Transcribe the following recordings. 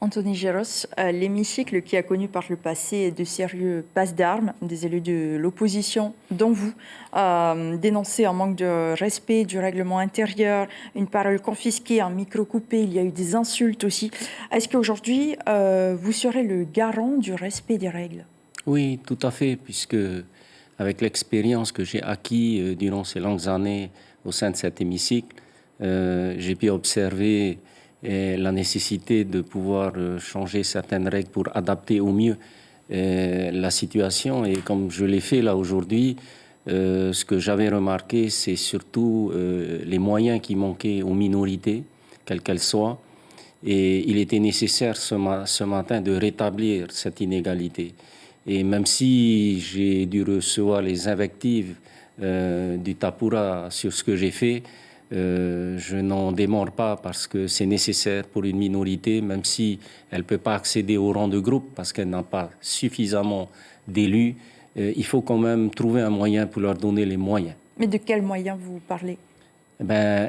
Anthony Géros, l'hémicycle qui a connu par le passé de sérieux passes d'armes des élus de l'opposition, dont vous, dénoncez un manque de respect du règlement intérieur, une parole confisquée, un micro coupé, il y a eu des insultes aussi. Est-ce qu'aujourd'hui, vous serez le garant du respect des règles? Oui, tout à fait, puisque avec l'expérience que j'ai acquise durant ces longues années au sein de cet hémicycle, j'ai pu observer la nécessité de pouvoir changer certaines règles pour adapter au mieux la situation. Et comme je l'ai fait là aujourd'hui, ce que j'avais remarqué, c'est surtout les moyens qui manquaient aux minorités, quelles qu'elles soient. Et il était nécessaire ce matin de rétablir cette inégalité. Et même si j'ai dû recevoir les invectives du Tapura sur ce que j'ai fait, je n'en démords pas parce que c'est nécessaire pour une minorité, même si elle ne peut pas accéder au rang de groupe parce qu'elle n'a pas suffisamment d'élus. Il faut quand même trouver un moyen pour leur donner les moyens. Mais de quels moyens vous parlez?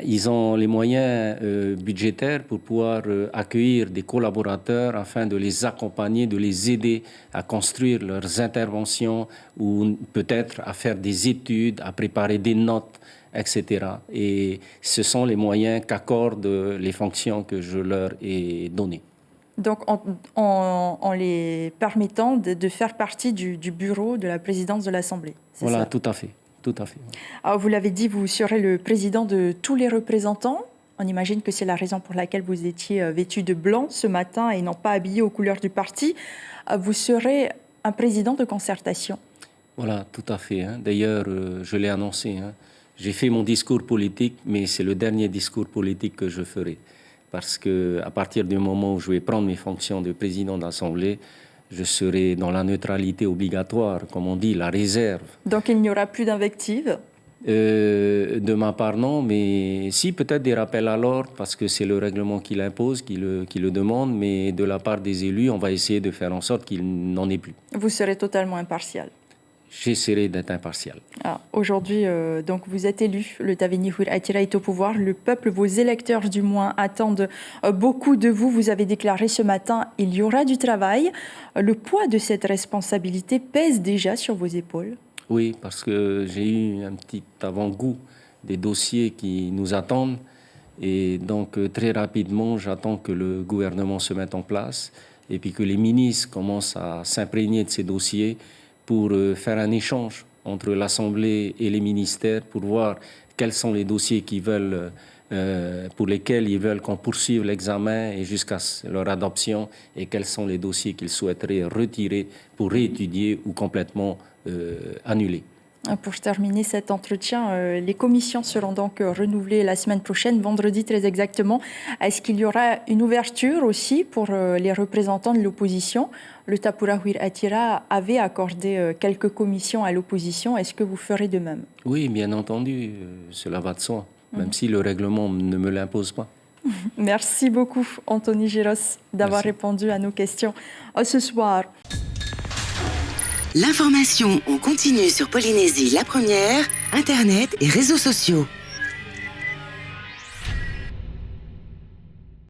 Ils ont les moyens budgétaires pour pouvoir accueillir des collaborateurs afin de les accompagner, de les aider à construire leurs interventions ou peut-être à faire des études, à préparer des notes, etc. Et ce sont les moyens qu'accordent les fonctions que je leur ai données. Donc, en les permettant de faire partie du bureau de la présidence de l'Assemblée. Voilà, ça? Tout à fait. Tout à fait. Alors, vous l'avez dit, vous serez le président de tous les représentants. On imagine que c'est la raison pour laquelle vous étiez vêtu de blanc ce matin et non pas habillé aux couleurs du parti. Vous serez un président de concertation. Voilà, tout à fait. D'ailleurs, je l'ai annoncé. J'ai fait mon discours politique, mais c'est le dernier discours politique que je ferai. Parce qu'à partir du moment où je vais prendre mes fonctions de président d'Assemblée, je serai dans la neutralité obligatoire, comme on dit, la réserve. Donc il n'y aura plus d'invectives? De ma part, non, mais si, peut-être des rappels à l'ordre, parce que c'est le règlement qui l'impose, qui le demande, mais de la part des élus, on va essayer de faire en sorte qu'il n'en ait plus. Vous serez totalement impartial? J'essaierai d'être impartial. Aujourd'hui, donc vous êtes élu, le Taveni Houir Attira est au pouvoir. Le peuple, vos électeurs du moins, attendent beaucoup de vous. Vous avez déclaré ce matin, il y aura du travail. Le poids de cette responsabilité pèse déjà sur vos épaules? Oui, parce que j'ai eu un petit avant-goût des dossiers qui nous attendent. Et donc, très rapidement, j'attends que le gouvernement se mette en place et puis que les ministres commencent à s'imprégner de ces dossiers pour faire un échange entre l'Assemblée et les ministères pour voir quels sont les dossiers pour lesquels ils veulent qu'on poursuive l'examen et jusqu'à leur adoption et quels sont les dossiers qu'ils souhaiteraient retirer pour réétudier ou complètement annuler. Pour terminer cet entretien, les commissions seront donc renouvelées la semaine prochaine, vendredi très exactement. Est-ce qu'il y aura une ouverture aussi pour les représentants de l'opposition? Le Tapura Houir Attira avait accordé quelques commissions à l'opposition. Est-ce que vous ferez de même? Oui, bien entendu, cela va de soi, même si le règlement ne me l'impose pas. Merci beaucoup, Anthony Géros, d'avoir répondu à nos questions ce soir. L'information en continu sur Polynésie la première, Internet et réseaux sociaux.